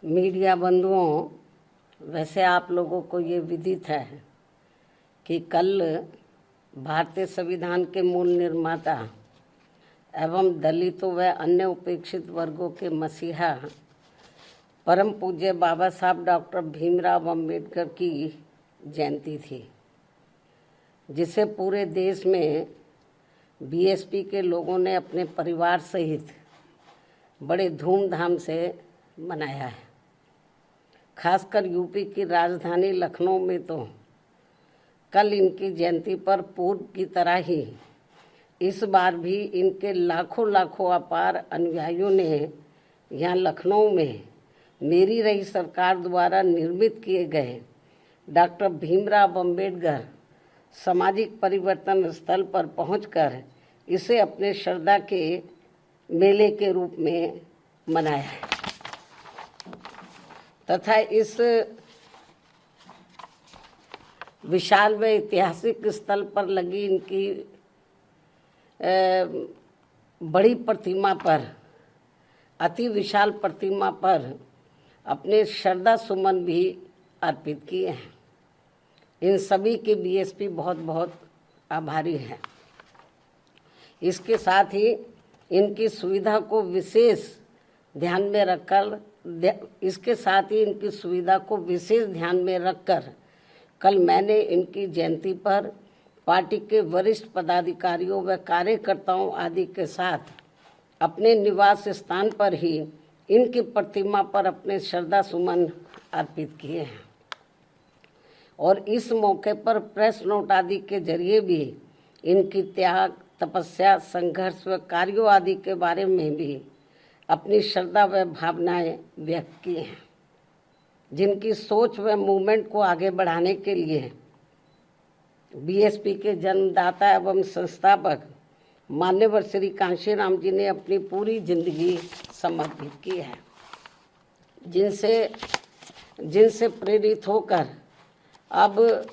Media बंधुओं, वैसे आप लोगों को ये विदित है कि कल भारतीय संविधान के मूल निर्माता एवं दलितों व अन्य उपेक्षित वर्गों के मसीहा परम पूज्य बाबा साहब डॉक्टर भीमराव अंबेडकर की जयंती थी, जिसे पूरे देश में बीएसपी के लोगों ने अपने परिवार सहित बड़े धूमधाम से मनाया है। खासकर यूपी की राजधानी लखनऊ में तो कल इनकी जयंती पर पूर्व की तरह ही इस बार भी इनके लाखों अपार अनुयायियों ने यहाँ लखनऊ में मेरी रही सरकार द्वारा निर्मित किए गए डॉक्टर भीमराव अंबेडकर सामाजिक परिवर्तन स्थल पर पहुंचकर इसे अपने श्रद्धा के मेले के रूप में मनाया है तथा इस विशाल व ऐतिहासिक स्थल पर लगी इनकी बड़ी प्रतिमा पर, अति विशाल प्रतिमा पर अपने श्रद्धा सुमन भी अर्पित किए हैं। इन सभी के बीएसपी बहुत बहुत आभारी है। इसके साथ ही इनकी सुविधा को विशेष ध्यान में रखकर कल मैंने इनकी जयंती पर पार्टी के वरिष्ठ पदाधिकारियों व कार्यकर्ताओं आदि के साथ अपने निवास स्थान पर ही इनकी प्रतिमा पर अपने श्रद्धा सुमन अर्पित किए हैं और इस मौके पर प्रेस नोट आदि के जरिए भी इनकी त्याग, तपस्या, संघर्ष व कार्यों आदि के बारे में भी अपनी श्रद्धा व भावनाएं व्यक्त की हैं, जिनकी सोच व मूवमेंट को आगे बढ़ाने के लिए बीएसपी के जन्मदाता एवं संस्थापक मान्यवर श्री कांशीराम जी ने अपनी पूरी जिंदगी समर्पित की है, जिनसे प्रेरित होकर अब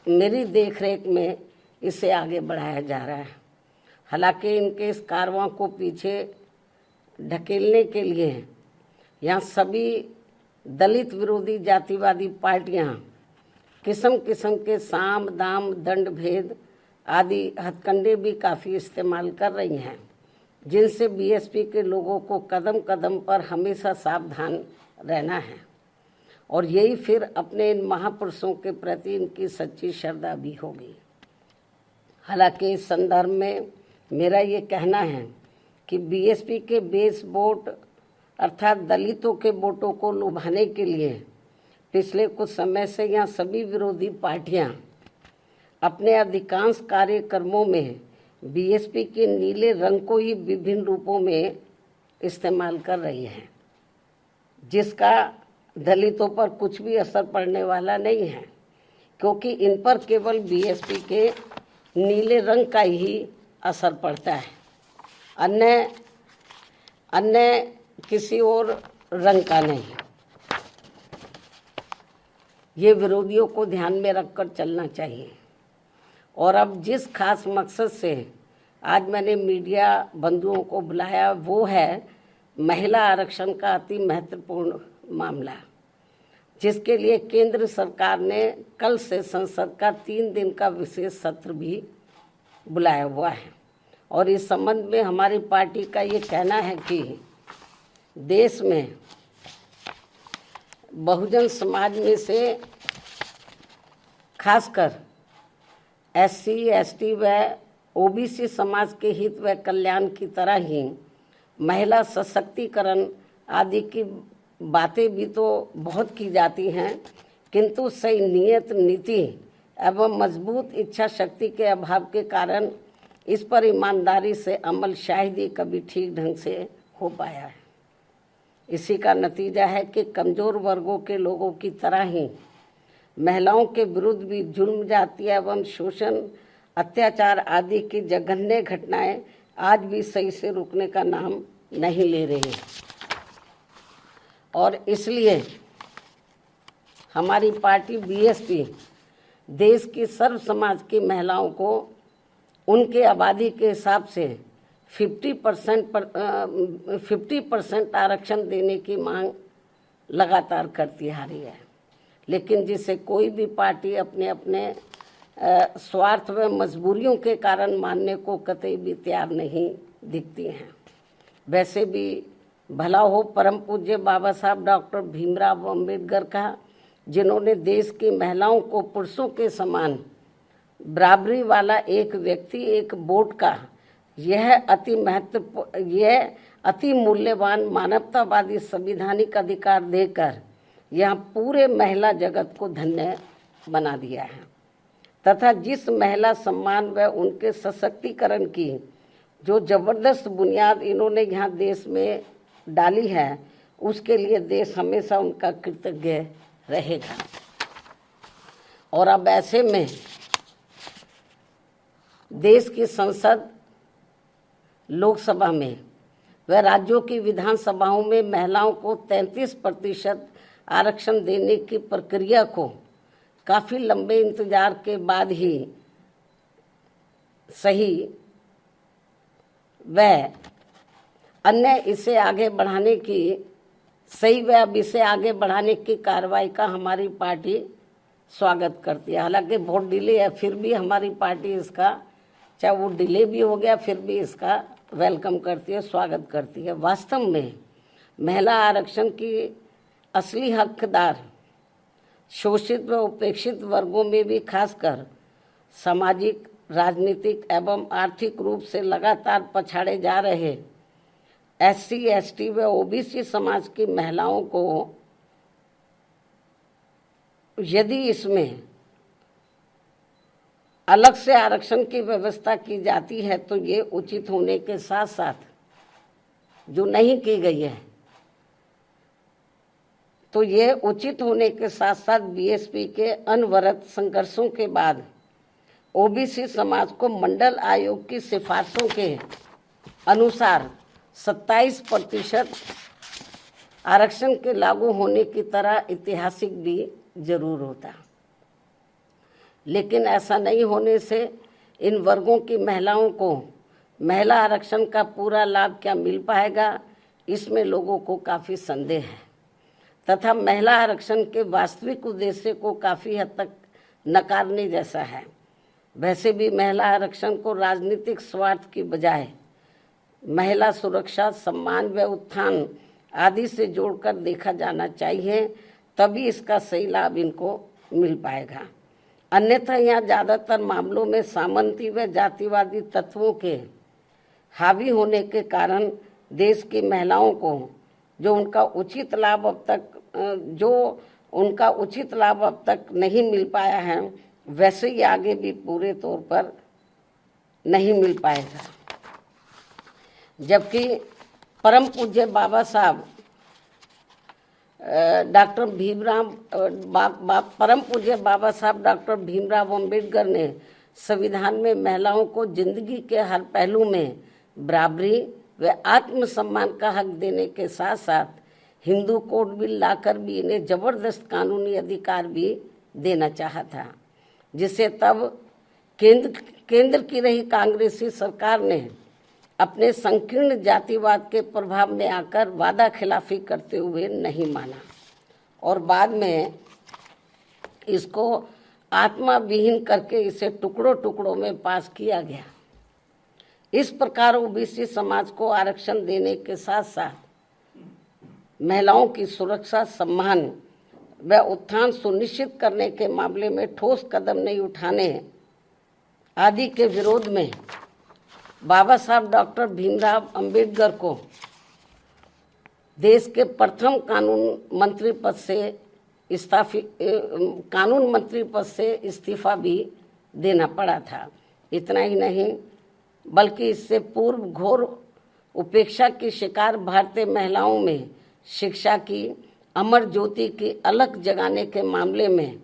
मेरी देखरेख में इसे आगे बढ़ाया जा रहा है। हालांकि इनके इस कारवां को पीछे ढकेलने के लिए यहाँ सभी दलित विरोधी जातिवादी पार्टियाँ किस्म किस्म के साम दाम दंड भेद आदि हथकंडे भी काफ़ी इस्तेमाल कर रही हैं, जिनसे बीएसपी के लोगों को कदम कदम पर हमेशा सावधान रहना है और यही फिर अपने इन महापुरुषों के प्रति इनकी सच्ची श्रद्धा भी होगी। हालांकि इस संदर्भ में मेरा ये कहना है कि बीएसपी के बेस वोट अर्थात दलितों के वोटों को लुभाने के लिए पिछले कुछ समय से यहाँ सभी विरोधी पार्टियाँ अपने अधिकांश कार्यक्रमों में बीएसपी के नीले रंग को ही विभिन्न रूपों में इस्तेमाल कर रही हैं, जिसका दलितों पर कुछ भी असर पड़ने वाला नहीं है, क्योंकि इन पर केवल बीएसपी के नीले रंग का ही असर पड़ता है, अन्य किसी और रंग का नहीं। ये विरोधियों को ध्यान में रखकर चलना चाहिए। और अब जिस खास मकसद से आज मैंने मीडिया बंधुओं को बुलाया वो है महिला आरक्षण का अति महत्वपूर्ण मामला, जिसके लिए केंद्र सरकार ने कल से संसद का 3 दिन का विशेष सत्र भी बुलाया हुआ है। और इस संबंध में हमारी पार्टी का ये कहना है कि देश में बहुजन समाज में से खासकर एससी, एसटी व ओबीसी समाज के हित व कल्याण की तरह ही महिला सशक्तिकरण आदि की बातें भी तो बहुत की जाती हैं, किंतु सही नियत नीति एवं मजबूत इच्छा शक्ति के अभाव के कारण इस पर ईमानदारी से अमल शायद ही कभी ठीक ढंग से हो पाया है। इसी का नतीजा है कि कमज़ोर वर्गों के लोगों की तरह ही महिलाओं के विरुद्ध भी जुल्म, जाति एवं शोषण, अत्याचार आदि की जघन्य घटनाएं आज भी सही से रुकने का नाम नहीं ले रही हैं। और इसलिए हमारी पार्टी बीएसपी देश की सर्व समाज की महिलाओं को उनके आबादी के हिसाब से 50% आरक्षण देने की मांग लगातार करती आ रही है, लेकिन जिसे कोई भी पार्टी अपने अपने स्वार्थ व मजबूरियों के कारण मानने को कतई भी तैयार नहीं दिखती हैं। वैसे भी भला हो परम पूज्य बाबा साहब डॉक्टर भीमराव अम्बेडकर का, जिन्होंने देश की महिलाओं को पुरुषों के समान बराबरी वाला एक व्यक्ति एक वोट का यह अति मूल्यवान मानवतावादी संवैधानिक अधिकार देकर यहाँ पूरे महिला जगत को धन्य बना दिया है, तथा जिस महिला सम्मान व उनके सशक्तिकरण की जो जबरदस्त बुनियाद इन्होंने यहाँ देश में डाली है, उसके लिए देश हमेशा उनका कृतज्ञ रहेगा। और अब ऐसे में देश की संसद, लोकसभा में व राज्यों की विधानसभाओं में महिलाओं को 33% आरक्षण देने की प्रक्रिया को काफ़ी लंबे इंतजार के बाद ही सही व अन्य इसे आगे बढ़ाने की कार्रवाई का हमारी पार्टी स्वागत करती है। हालांकि बहुत डिले है, फिर भी हमारी पार्टी इसका, चाहे वो डिले भी हो गया, फिर भी इसका वेलकम करती है, स्वागत करती है। वास्तव में महिला आरक्षण की असली हकदार शोषित व उपेक्षित वर्गों में भी खासकर सामाजिक, राजनीतिक एवं आर्थिक रूप से लगातार पछाड़े जा रहे SC, ST व OBC समाज की महिलाओं को यदि इसमें अलग से आरक्षण की व्यवस्था की जाती है तो ये उचित होने के साथ साथ, जो नहीं की गई है तो ये उचित होने के साथ साथ BSP के अनवरत संघर्षों के बाद OBC समाज को मंडल आयोग की सिफारिशों के अनुसार 27% आरक्षण के लागू होने की तरह ऐतिहासिक भी जरूर होता, लेकिन ऐसा नहीं होने से इन वर्गों की महिलाओं को महिला आरक्षण का पूरा लाभ क्या मिल पाएगा, इसमें लोगों को काफ़ी संदेह है, तथा महिला आरक्षण के वास्तविक उद्देश्य को काफ़ी हद तक नकारने जैसा है। वैसे भी महिला आरक्षण को राजनीतिक स्वार्थ की बजाय महिला सुरक्षा, सम्मान व उत्थान आदि से जोड़कर देखा जाना चाहिए, तभी इसका सही लाभ इनको मिल पाएगा। अन्यथा यहाँ ज़्यादातर मामलों में सामंती व जातिवादी तत्वों के हावी होने के कारण देश की महिलाओं को जो उनका उचित लाभ अब तक नहीं मिल पाया है, वैसे ही आगे भी पूरे तौर पर नहीं मिल पाएगा। जबकि परम पूज्य बाबा साहब डॉक्टर भीमराव अम्बेडकर ने संविधान में महिलाओं को जिंदगी के हर पहलू में बराबरी व आत्मसम्मान का हक देने के साथ साथ हिंदू कोड बिल लाकर भी इन्हें जबरदस्त कानूनी अधिकार भी देना चाहा था, जिसे तब केंद्र की रही कांग्रेसी सरकार ने अपने संकीर्ण जातिवाद के प्रभाव में आकर वादा खिलाफी करते हुए नहीं माना और बाद में इसको आत्मा विहीन करके इसे टुकड़ों टुकड़ों में पास किया गया। इस प्रकार OBC समाज को आरक्षण देने के साथ साथ महिलाओं की सुरक्षा, सम्मान व उत्थान सुनिश्चित करने के मामले में ठोस कदम नहीं उठाने आदि के विरोध में बाबा साहब डॉक्टर भीमराव अम्बेडकर को देश के प्रथम कानून मंत्री पद से इस्तीफा भी देना पड़ा था। इतना ही नहीं बल्कि इससे पूर्व घोर उपेक्षा की शिकार भारतीय महिलाओं में शिक्षा की अमर ज्योति की अलख जगाने के मामले में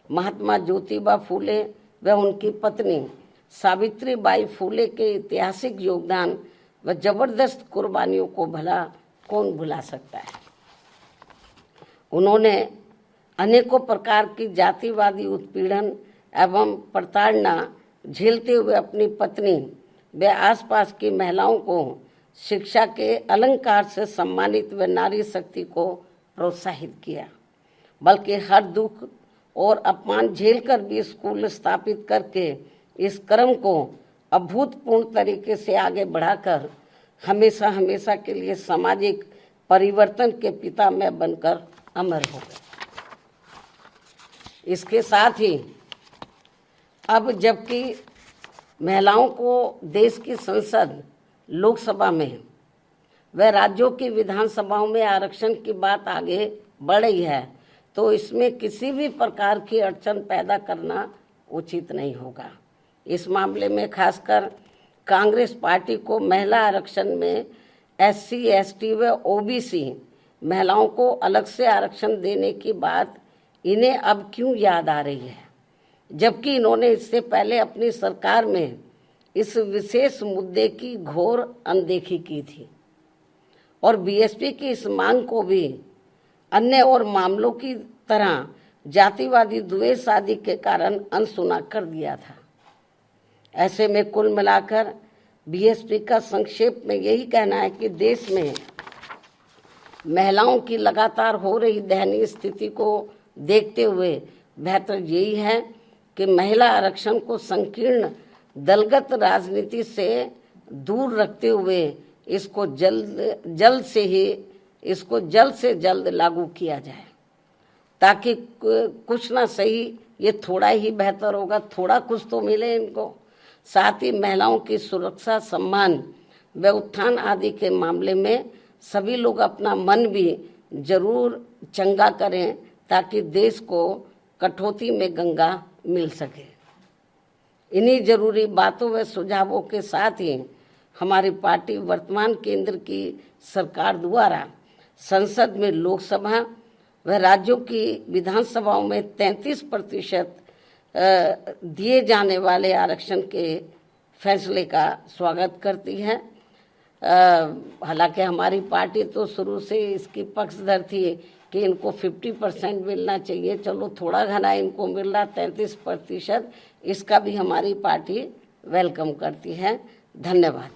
महात्मा ज्योतिबा फूले व उनकी पत्नी सावित्रीबाई फूले के ऐतिहासिक योगदान व जबरदस्त कुर्बानियों को भला कौन भुला सकता है। उन्होंने अनेकों प्रकार की जातिवादी उत्पीड़न एवं प्रताड़ना झेलते हुए अपनी पत्नी व आसपास की महिलाओं को शिक्षा के अलंकार से सम्मानित व नारी शक्ति को प्रोत्साहित किया, बल्कि हर दुख और अपमान झेलकर भी स्कूल स्थापित करके इस क्रम को अभूतपूर्व तरीके से आगे बढ़ाकर हमेशा हमेशा के लिए सामाजिक परिवर्तन के पिता में बनकर अमर हो गए। इसके साथ ही अब जबकि महिलाओं को देश की संसद, लोकसभा में व राज्यों की विधानसभाओं में आरक्षण की बात आगे बढ़ रही है, तो इसमें किसी भी प्रकार की अड़चन पैदा करना उचित नहीं होगा। इस मामले में खासकर कांग्रेस पार्टी को महिला आरक्षण में SC, ST व OBC महिलाओं को अलग से आरक्षण देने की बात इन्हें अब क्यों याद आ रही है, जबकि इन्होंने इससे पहले अपनी सरकार में इस विशेष मुद्दे की घोर अनदेखी की थी और BSP की इस मांग को भी अन्य और मामलों की तरह जातिवादी द्वेष आदि के कारण अनसुना कर दिया था। ऐसे में कुल मिलाकर BSP का संक्षेप में यही कहना है कि देश में महिलाओं की लगातार हो रही दयनीय स्थिति को देखते हुए बेहतर यही है कि महिला आरक्षण को संकीर्ण दलगत राजनीति से दूर रखते हुए इसको जल्द से जल्द लागू किया जाए, ताकि कुछ ना सही ये थोड़ा ही बेहतर होगा, थोड़ा कुछ तो मिले इनको। साथ ही महिलाओं की सुरक्षा, सम्मान व उत्थान आदि के मामले में सभी लोग अपना मन भी जरूर चंगा करें, ताकि देश को कटौती में गंगा मिल सके। इन्हीं जरूरी बातों व सुझावों के साथ ही हमारी पार्टी वर्तमान केंद्र की सरकार द्वारा संसद में, लोकसभा व राज्यों की विधानसभाओं में 33% दिए जाने वाले आरक्षण के फैसले का स्वागत करती है। हालांकि हमारी पार्टी तो शुरू से इसकी पक्षधर थी कि इनको 50% मिलना चाहिए, चलो थोड़ा घना इनको मिल रहा 33%, इसका भी हमारी पार्टी वेलकम करती है। धन्यवाद।